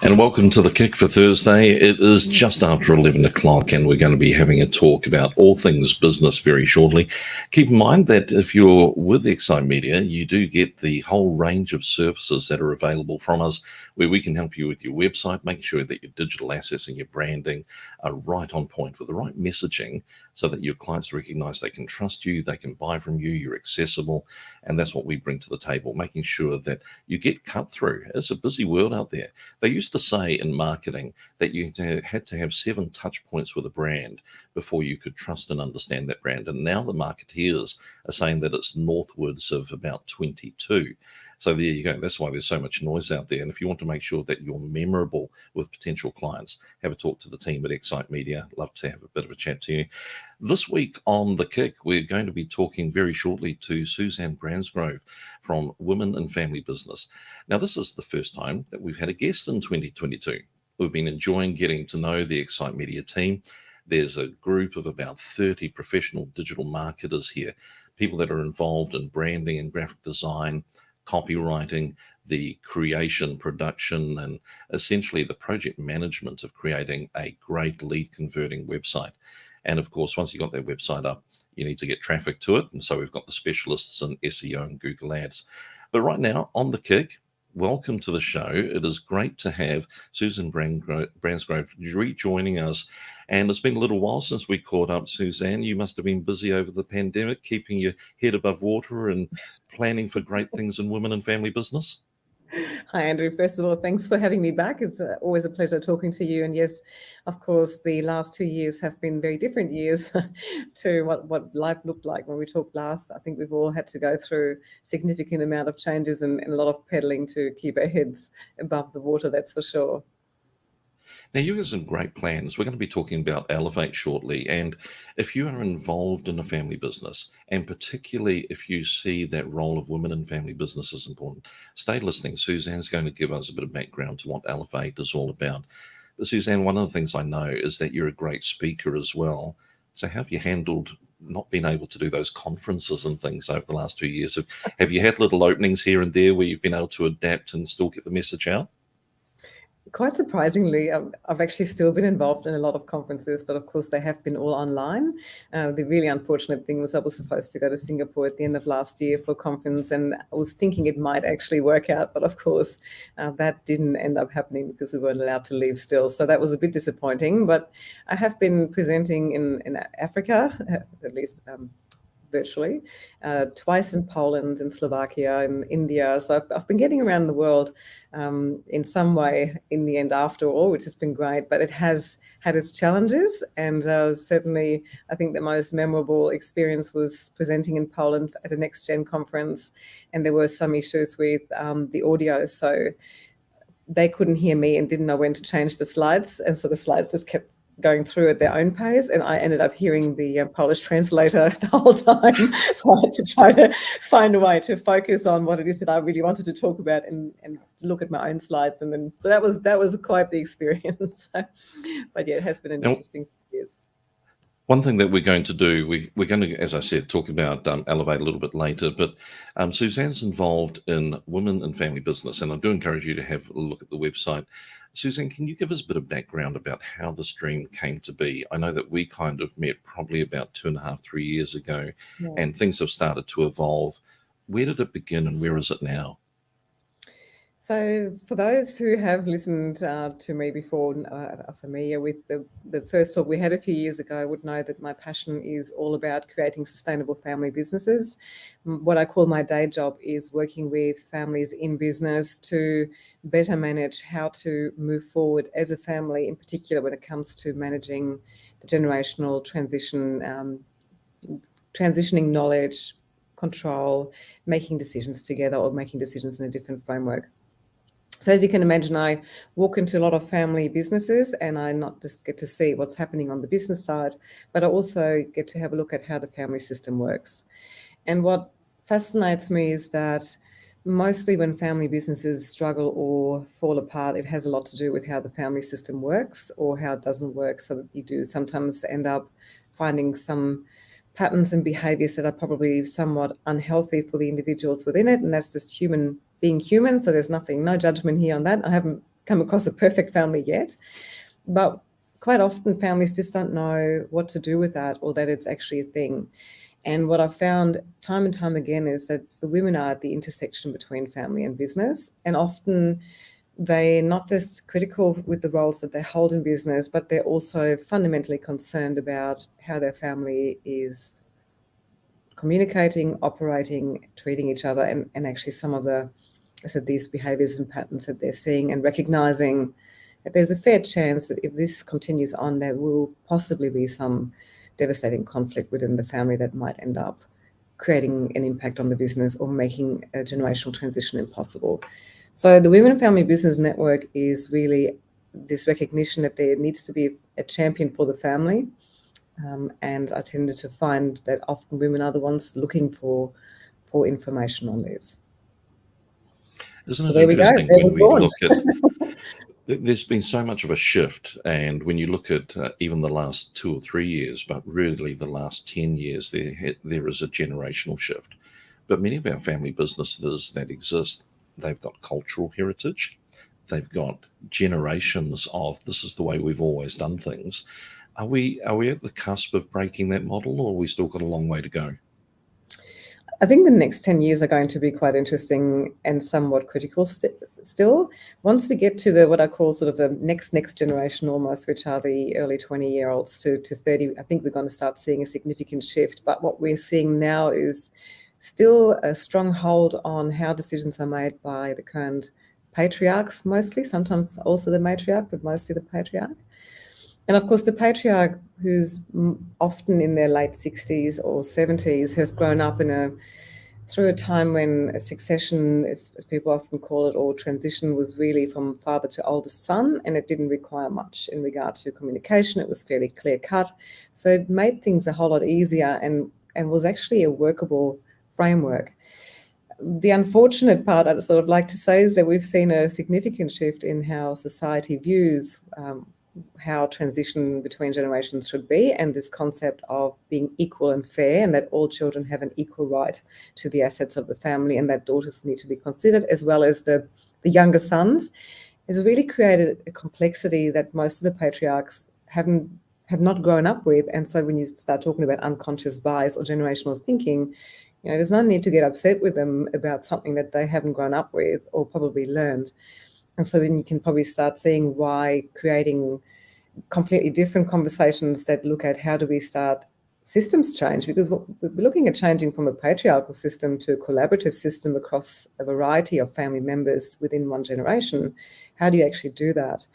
And welcome to the Kick for Thursday. It is just after 11 o'clock and we're going to be having a talk about all things business very shortly. Keep in mind that if you're with Excite Media, you do get the whole range of services that are available from us, where we can help you with your website, make sure that your digital assets and your branding are right on point with the right messaging so that your clients recognize they can trust you, they can buy from you, you're accessible. And that's what we bring to the table, making sure that you get cut through. It's a busy world out there. They used to say in marketing that you had to have 7 touch points with a brand before you could trust and understand that brand. And now the marketeers are saying that it's northwards of about 22. So there you go. That's why there's so much noise out there. And if you want to make sure that you're memorable with potential clients, have a talk to the team at Excite Media. Love to have a bit of a chat to you. This week on The Kick, we're going to be talking very shortly to Susanne Bransgrove from Women and Family Business. Now, this is the first time that we've had a guest in 2022. We've been enjoying getting to know the Excite Media team. There's a group of about 30 professional digital marketers here, people that are involved in branding and graphic design, copywriting, the creation, production, and essentially the project management of creating a great lead converting website. And of course, once you've got that website up, you need to get traffic to it. And so we've got the specialists in SEO and Google Ads. But right now on The Kick, welcome to the show. It is great to have Susanne Bransgrove rejoining us. And it's been a little while since we caught up, Susanne. You must have been busy over the pandemic, keeping your head above water and planning for great things in women and family business. Hi, Andrew. First of all, thanks for having me back. It's always a pleasure talking to you. And yes, of course, the last 2 years have been very different years to what life looked like when we talked last. I think we've all had to go through significant amount of changes and a lot of pedaling to keep our heads above the water, that's for sure. Now, you have some great plans. We're going to be talking about Elevate shortly. And if you are involved in a family business, and particularly if you see that role of women in family business is important, stay listening. Suzanne's going to give us a bit of background to what Elevate is all about. But Susanne, one of the things I know is that you're a great speaker as well. So how have you handled not being able to do those conferences and things over the last 2 years? Have you had little openings here and there where you've been able to adapt and still get the message out? Quite surprisingly, I've actually still been involved in a lot of conferences, but of course they have been all online. The really unfortunate thing was I was supposed to go to Singapore at the end of last year for a conference, and I was thinking it might actually work out, but of course that didn't end up happening because we weren't allowed to leave still. So that was a bit disappointing, but I have been presenting in Africa, at least virtually, twice in Poland, in Slovakia, in India. So I've been getting around the world in some way in the end after all, which has been great, but it has had its challenges. And certainly I think the most memorable experience was presenting in Poland at a Next Gen conference. And there were some issues with the audio. So they couldn't hear me and didn't know when to change the slides. And so the slides just kept going through at their own pace, and I ended up hearing the Polish translator the whole time. So I had to try to find a way to focus on what it is that I really wanted to talk about and look at my own slides. And then so that was quite the experience. But yeah, it has been an interesting few years. One thing that we're going to do, we're going to, as I said, talk about Elevate a little bit later, but Suzanne's involved in women and family business, and I do encourage you to have a look at the website. Susanne, can you give us a bit of background about how this dream came to be? I know that we kind of met probably about 2.5, 3 years ago, and things have started to evolve. Where did it begin and where is it now? So for those who have listened to me before, are familiar with the first talk we had a few years ago, would know that my passion is all about creating sustainable family businesses. What I call my day job is working with families in business to better manage how to move forward as a family, in particular when it comes to managing the generational transition, transitioning knowledge, control, making decisions together or making decisions in a different framework. So as you can imagine, I walk into a lot of family businesses and I not just get to see what's happening on the business side, but I also get to have a look at how the family system works. And what fascinates me is that mostly when family businesses struggle or fall apart, it has a lot to do with how the family system works or how it doesn't work, so that you do sometimes end up finding some patterns and behaviors that are probably somewhat unhealthy for the individuals within it. And that's just being human. So there's no judgment here on that. I haven't come across a perfect family yet, but quite often families just don't know what to do with that, or that it's actually a thing. And what I've found time and time again is that the women are at the intersection between family and business, and often they're not just critical with the roles that they hold in business, but they're also fundamentally concerned about how their family is communicating, operating, treating each other, and actually some of the, I said, these behaviours and patterns that they're seeing, and recognising that there's a fair chance that if this continues on, there will possibly be some devastating conflict within the family that might end up creating an impact on the business or making a generational transition impossible. So the Women and Family Business Network is really this recognition that there needs to be a champion for the family. And I tended to find that often women are the ones looking for information on this. Isn't it There we go. interesting There when was we born. look at, there's been so much of a shift, and when you look at even the last 2 or 3 years, but really the last 10 years, there is a generational shift. But many of our family businesses that exist, they've got cultural heritage, they've got generations of this is the way we've always done things. Are we at the cusp of breaking that model, or have we still got a long way to go? I think the next 10 years are going to be quite interesting and somewhat critical still. Once we get to what I call sort of the next generation almost, which are the early 20-year-olds to 30, I think we're going to start seeing a significant shift. But what we're seeing now is still a strong hold on how decisions are made by the current patriarchs mostly, sometimes also the matriarch, but mostly the patriarch. And of course, the patriarch, who's often in their late 60s or 70s, has grown up through a time when a succession, as people often call it, or transition, was really from father to oldest son, and it didn't require much in regard to communication. It was fairly clear cut. So it made things a whole lot easier and was actually a workable framework. The unfortunate part, I'd sort of like to say, is that we've seen a significant shift in how society views how transition between generations should be, and this concept of being equal and fair, and that all children have an equal right to the assets of the family, and that daughters need to be considered as well as the younger sons, has really created a complexity that most of the patriarchs have not grown up with. And so when you start talking about unconscious bias or generational thinking, there's no need to get upset with them about something that they haven't grown up with or probably learned. And so then you can probably start seeing why creating completely different conversations that look at how do we start systems change, because we're looking at changing from a patriarchal system to a collaborative system across a variety of family members within one generation. How do you actually do that?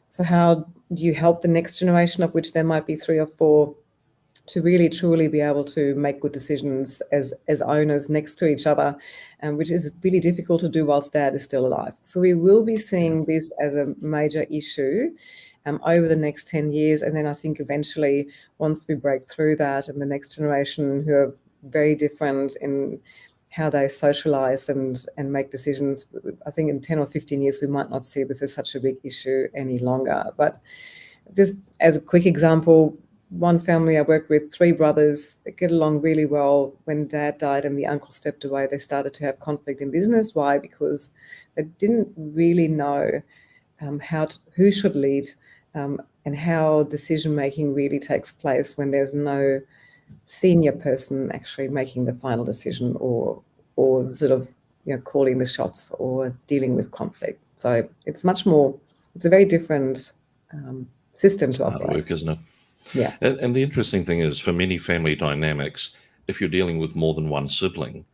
So how do you help the next generation, of which there might be 3 or 4, to really truly be able to make good decisions as owners next to each other, which is really difficult to do whilst dad is still alive. So we will be seeing this as a major issue over the next 10 years. And then I think eventually, once we break through that, and the next generation, who are very different in how they socialise and make decisions, I think in 10 or 15 years, we might not see this as such a big issue any longer. But just as a quick example, one family I worked with, 3 brothers, they get along really well. When dad died and the uncle stepped away, they started to have conflict in business. Why? Because they didn't really know who should lead and how decision-making really takes place when there's no senior person actually making the final decision or sort of calling the shots or dealing with conflict. So it's a very different system to operate. Hard work, isn't it? Yeah. And the interesting thing is, for many family dynamics, if you're dealing with more than one sibling,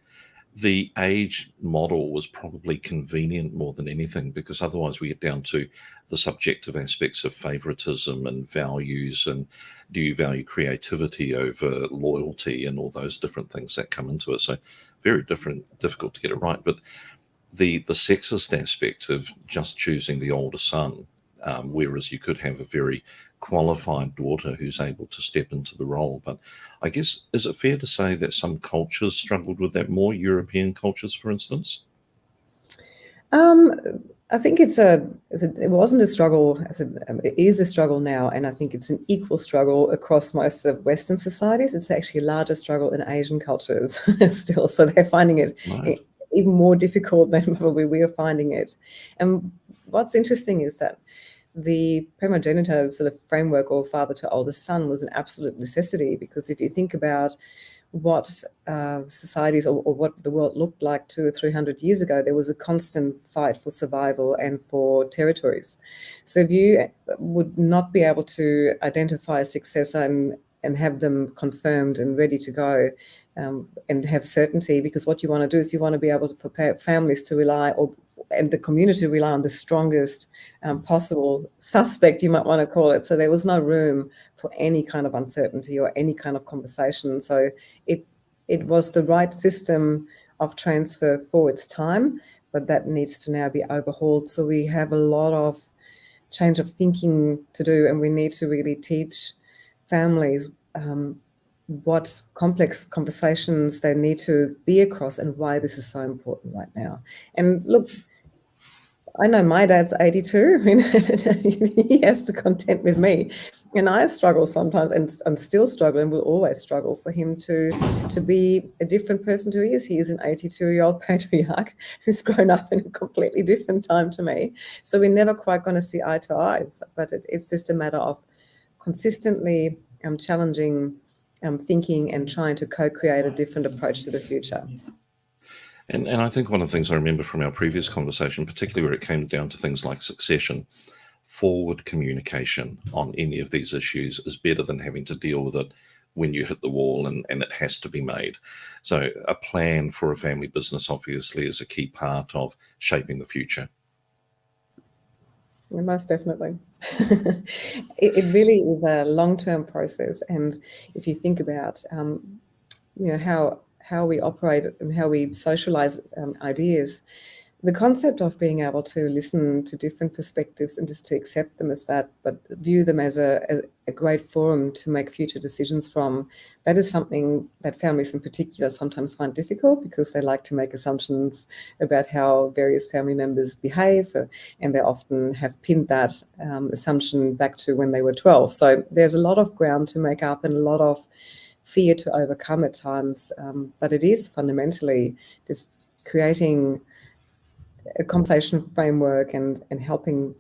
the age model was probably convenient more than anything, because otherwise we get down to the subjective aspects of favoritism and values, and do you value creativity over loyalty, and all those different things that come into it. So very difficult to get it right. But the sexist aspect of just choosing the older son, whereas you could have a very qualified daughter who's able to step into the role. But I guess, is it fair to say that some cultures struggled with that more, European cultures, for instance? I think it wasn't a struggle. It is a struggle now, and I think it's an equal struggle across most of Western societies. It's actually a larger struggle in Asian cultures still. So they're finding it Right. even more difficult than probably we are finding it. And what's interesting is that the primogenitor sort of framework, or father to oldest son, was an absolute necessity, because if you think about what societies or what the world looked like 200 or 300 years ago, there was a constant fight for survival and for territories. So if you would not be able to identify a successor and have them confirmed and ready to go, and have certainty, because what you want to do is you want to be able to prepare families to rely, and the community to rely on the strongest possible suspect, you might want to call it. So there was no room for any kind of uncertainty or any kind of conversation. So it was the right system of transfer for its time, but that needs to now be overhauled. So we have a lot of change of thinking to do, and we need to really teach families what complex conversations they need to be across and why this is so important right now. And look, I know my dad's 82. I mean, he has to contend with me, and I struggle sometimes, and I'm still struggling, will always struggle for him to be a different person to he is. He is an 82-year-old patriarch who's grown up in a completely different time to me. So we're never quite going to see eye to eye, but it's just a matter of consistently challenging thinking and trying to co-create a different approach to the future. And I think one of the things I remember from our previous conversation, particularly where it came down to things like succession, forward communication on any of these issues is better than having to deal with it when you hit the wall and it has to be made. So a plan for a family business obviously is a key part of shaping the future. Yeah, most definitely. It really is a long-term process. And if you think about how we operate and how we socialize ideas, the concept of being able to listen to different perspectives and just to accept them as that, but view them as a great forum to make future decisions from, that is something that families in particular sometimes find difficult, because they like to make assumptions about how various family members behave, and they often have pinned that assumption back to when they were 12. So there's a lot of ground to make up and a lot of fear to overcome at times, but it is fundamentally just creating a conversation framework and helping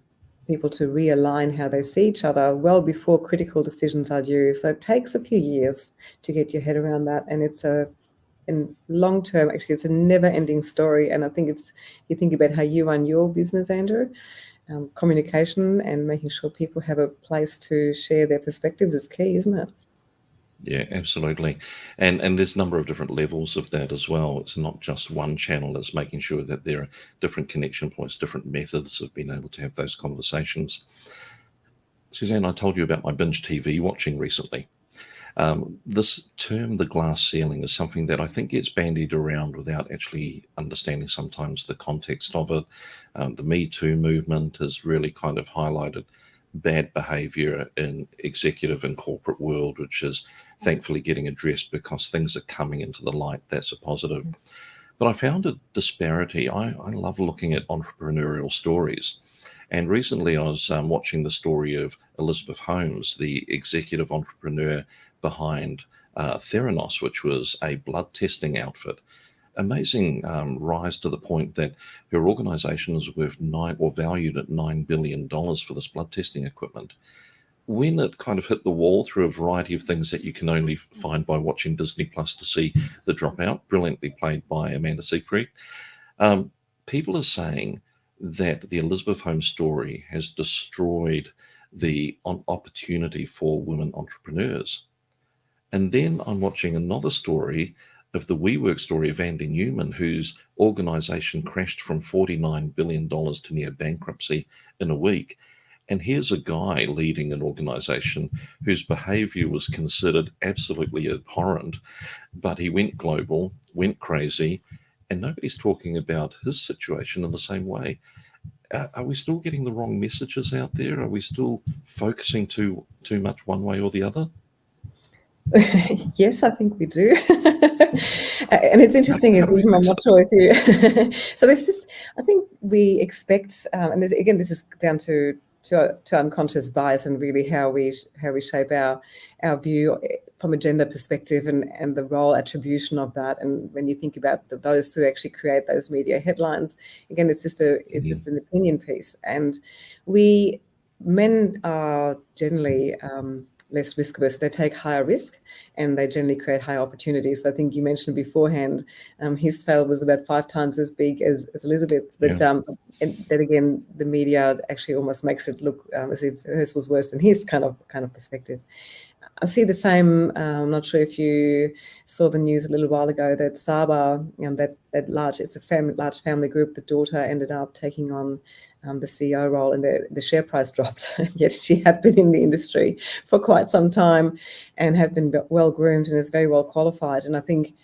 people to realign how they see each other well before critical decisions are due. So it takes a few years to get your head around that, and it's in long term, actually, it's a never-ending story. And I think you think about how you run your business, Andrew, communication and making sure people have a place to share their perspectives is key, isn't it? Yeah, absolutely. And there's a number of different levels of that as well. It's not just one channel. It's making sure that there are different connection points, different methods of being able to have those conversations. Susanne, I told you about my binge TV watching recently. This term, the glass ceiling, is something that I think gets bandied around without actually understanding sometimes the context of it. The Me Too movement has really kind of highlighted bad behavior in executive and corporate world, which is thankfully getting addressed because things are coming into the light. That's a positive. But I found a disparity. I love looking at entrepreneurial stories. And recently I was watching the story of Elizabeth Holmes, the executive entrepreneur behind Theranos, which was a blood testing outfit. Amazing rise to the point that her organization is worth valued at $9 billion for this blood testing equipment. When it kind of hit the wall through a variety of things that you can only find by watching Disney Plus to see The Dropout, brilliantly played by Amanda Seyfried, people are saying that the Elizabeth Holmes story has destroyed the opportunity for women entrepreneurs. And then I'm watching another story of the WeWork story of Andy Newman, whose organization crashed from $49 billion to near bankruptcy in a week. And here's a guy leading an organization whose behavior was considered absolutely abhorrent, but he went global, went crazy, and nobody's talking about his situation in the same way. Are we still getting the wrong messages out there? Are we still focusing too much one way or the other? Yes, I think we do. And it's interesting, is even I'm not sure if you. So this is, I think we expect, and again, this is down to unconscious bias and really how we shape our view. from a gender perspective and the role attribution of that. And when you think about those who actually create those media headlines, again, it's just an opinion piece. And men are generally less risk averse. They take higher risk and they generally create higher opportunities. I think you mentioned beforehand, his fail was about 5 times as big as Elizabeth's. But and then again, the media actually almost makes it look as if hers was worse than his kind of perspective. I see the same. I'm not sure if you saw the news a little while ago that Saba, it's a large family group. The daughter ended up taking on the CEO role, and the share price dropped. Yet she had been in the industry for quite some time and had been well groomed and is very well qualified. And I think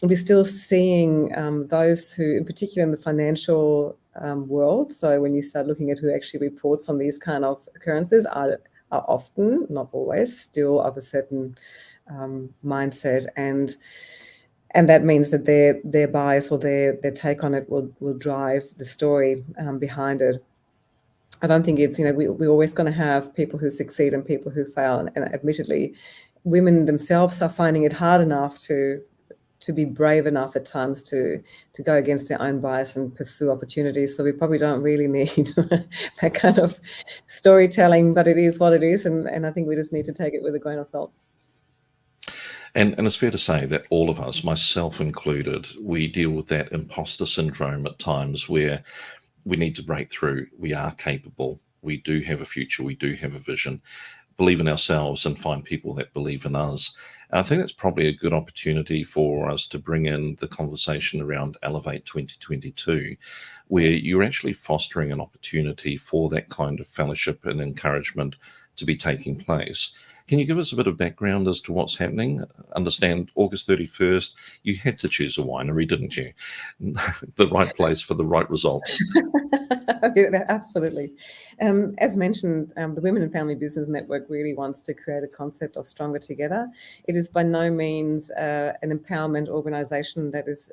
we're still seeing those who, in particular in the financial world. So when you start looking at who actually reports on these kind of occurrences, are often, not always, still of a certain mindset, and that means that their bias or their take on it will drive the story behind it. I don't think it's, we're always going to have people who succeed and people who fail, and admittedly, women themselves are finding it hard enough to be brave enough at times to go against their own bias and pursue opportunities. So we probably don't really need that kind of storytelling, but it is what it is. And I think we just need to take it with a grain of salt. And it's fair to say that all of us, myself included, we deal with that imposter syndrome at times where we need to break through. We are capable. We do have a future. We do have a vision. Believe in ourselves and find people that believe in us. And I think that's probably a good opportunity for us to bring in the conversation around Elevate 2022, where you're actually fostering an opportunity for that kind of fellowship and encouragement to be taking place. Can you give us a bit of background as to what's happening? Understand August 31st, you had to choose a winery, didn't you? The right place for the right results. Yeah, absolutely. As mentioned, the Women and Family Business Network really wants to create a concept of Stronger Together. It is by no means an empowerment organisation that is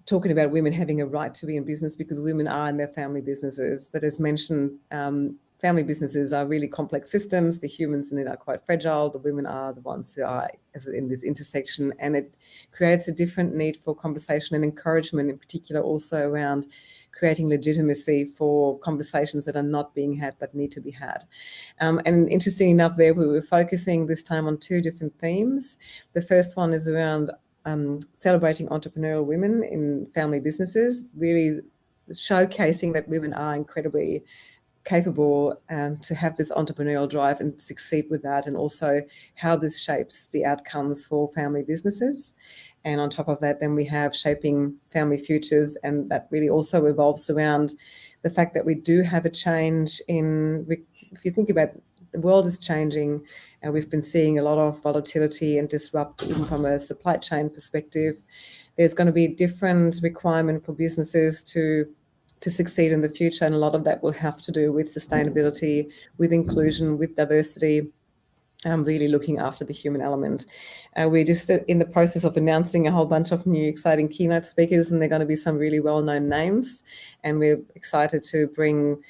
talking about women having a right to be in business, because women are in their family businesses. But as mentioned, family businesses are really complex systems. The humans in it are quite fragile. The women are the ones who are in this intersection, and it creates a different need for conversation and encouragement, in particular also around creating legitimacy for conversations that are not being had but need to be had. And interesting enough, there we were focusing this time on 2 different themes. The first one is around celebrating entrepreneurial women in family businesses, really showcasing that women are incredibly capable to have this entrepreneurial drive and succeed with that, and also how this shapes the outcomes for family businesses. And on top of that, then we have shaping family futures, and that really also revolves around the fact that we do have a change in, if you think about the world is changing, and we've been seeing a lot of volatility and disrupt, even from a supply chain perspective. There's going to be a different requirement for businesses to succeed in the future, and a lot of that will have to do with sustainability, with inclusion, with diversity, really looking after the human element. We're just in the process of announcing a whole bunch of new exciting keynote speakers, and they're going to be some really well-known names, and we're excited to bring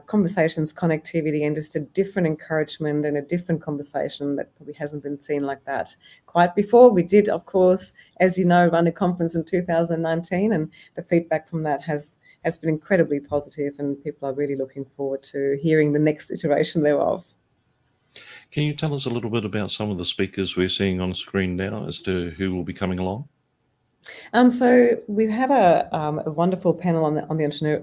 conversations, connectivity, and just a different encouragement and a different conversation that probably hasn't been seen like that quite before. We did, of course, as you know, run a conference in 2019, and the feedback from that has been incredibly positive, and people are really looking forward to hearing the next iteration thereof. Can you tell us a little bit about some of the speakers we're seeing on screen now as to who will be coming along? So we have a wonderful panel on the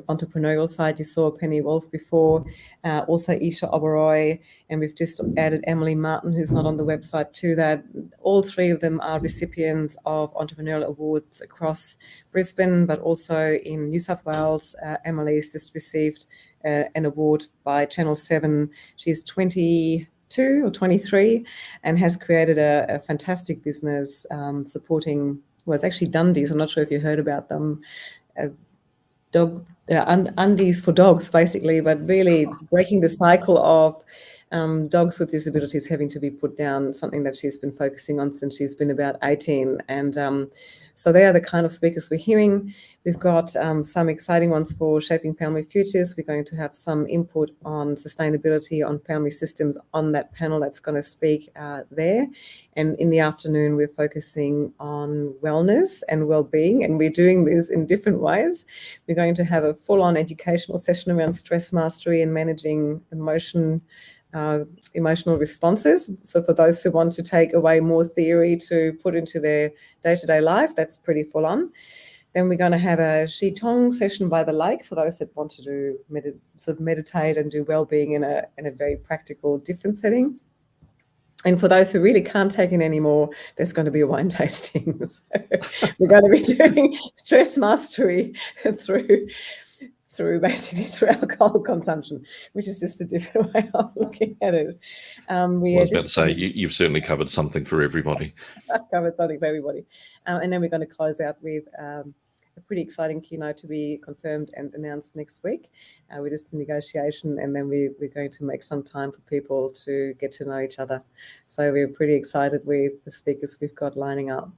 entrepreneurial side. You saw Penny Wolf before, also Isha Oberoi, and we've just added Emily Martin, who's not on the website, to that. All 3 of them are recipients of entrepreneurial awards across Brisbane, but also in New South Wales. Emily's just received an award by Channel 7. She's 22 or 23 and has created a fantastic business supporting, well, it's actually Dundies. I'm not sure if you heard about them. Undies for dogs, basically, but really breaking the cycle of dogs with disabilities having to be put down, something that she's been focusing on since she's been about 18. And so they are the kind of speakers we're hearing. We've got some exciting ones for shaping family futures. We're going to have some input on sustainability, on family systems on that panel that's going to speak there. And in the afternoon, we're focusing on wellness and well-being, and we're doing this in different ways. We're going to have a full-on educational session around stress mastery and managing emotional responses. So for those who want to take away more theory to put into their day-to-day life, that's pretty full on. Then we're going to have a Qigong session by the lake for those that want to do meditate and do well-being in a very practical, different setting. And for those who really can't take it anymore, there's going to be a wine tasting. So we're going to be doing stress mastery through alcohol consumption, which is just a different way of looking at it. I was about to say, you've certainly covered something for everybody. I've covered something for everybody. And then we're going to close out with a pretty exciting keynote to be confirmed and announced next week. We're just in negotiation, and then we're going to make some time for people to get to know each other. So we're pretty excited with the speakers we've got lining up.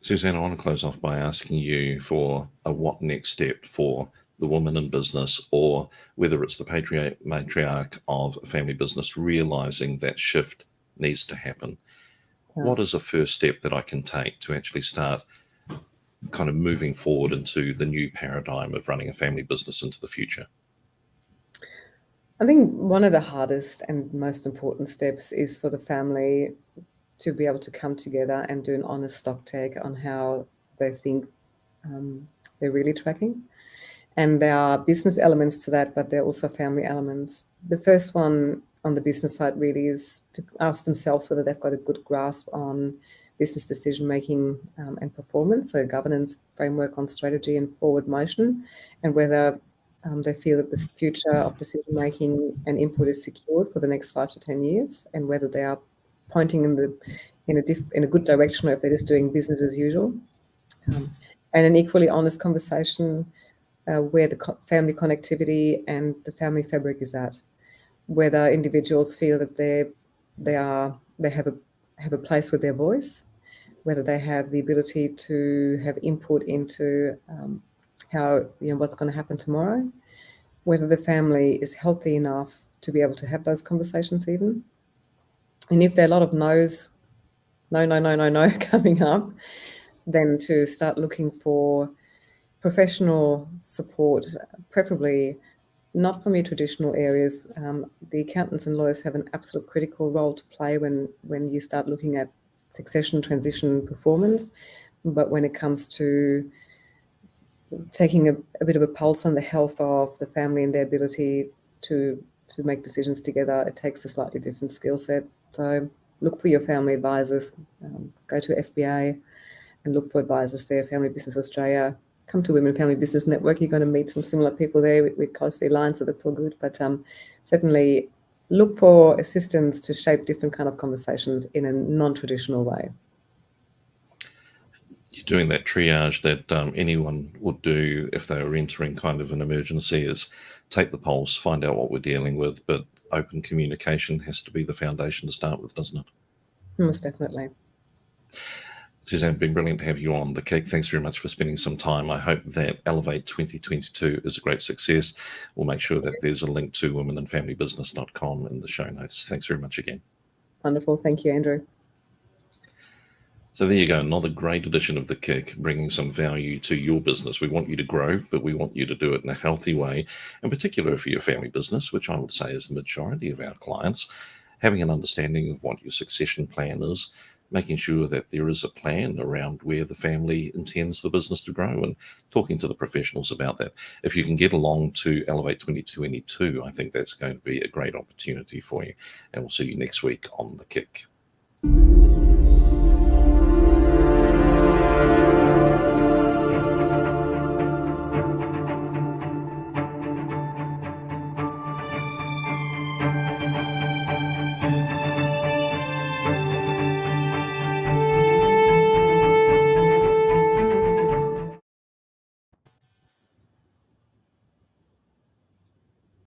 Susanne, I want to close off by asking you for a what next step for the woman in business, or whether it's the matriarch of a family business realizing that shift needs to happen. Yeah. What is a first step that I can take to actually start kind of moving forward into the new paradigm of running a family business into the future? I think one of the hardest and most important steps is for the family to be able to come together and do an honest stock take on how they think they're really tracking. And there are business elements to that, but there are also family elements. The first one on the business side really is to ask themselves whether they've got a good grasp on business decision-making and performance, so governance framework on strategy and forward motion, and whether they feel that the future of decision-making and input is secured for the next 5 to 10 years, and whether they are pointing in a good direction, or if they're just doing business as usual. And an equally honest conversation where the family connectivity and the family fabric is at, whether individuals feel that they have a place with their voice, whether they have the ability to have input into how, what's going to happen tomorrow, whether the family is healthy enough to be able to have those conversations even. And if there are a lot of no's, no coming up, then to start looking for professional support, preferably not from your traditional areas. The accountants and lawyers have an absolute critical role to play when you start looking at succession, transition, performance. But when it comes to taking a bit of a pulse on the health of the family and their ability to make decisions together, it takes a slightly different skill set. So look for your family advisors, go to FBA and look for advisors there, Family Business Australia. Come to Women Family Business Network. You're going to meet some similar people there. We're closely aligned, so that's all good. But certainly look for assistance to shape different kind of conversations in a non-traditional way. You're doing that triage that anyone would do if they were entering kind of an emergency, is take the pulse, find out what we're dealing with, but open communication has to be the foundation to start with, doesn't it? Most definitely. Susanne, it's been brilliant to have you on The Kick. Thanks very much for spending some time. I hope that Elevate 2022 is a great success. We'll make sure that there's a link to womenandfamilybusiness.com in the show notes. Thanks very much again. Wonderful. Thank you, Andrew. So there you go, another great edition of The Kick, bringing some value to your business. We want you to grow, but we want you to do it in a healthy way, in particular for your family business, which I would say is the majority of our clients. Having an understanding of what your succession plan is, making sure that there is a plan around where the family intends the business to grow, and talking to the professionals about that. If you can get along to Elevate 2022, I think that's going to be a great opportunity for you. And we'll see you next week on The Kick.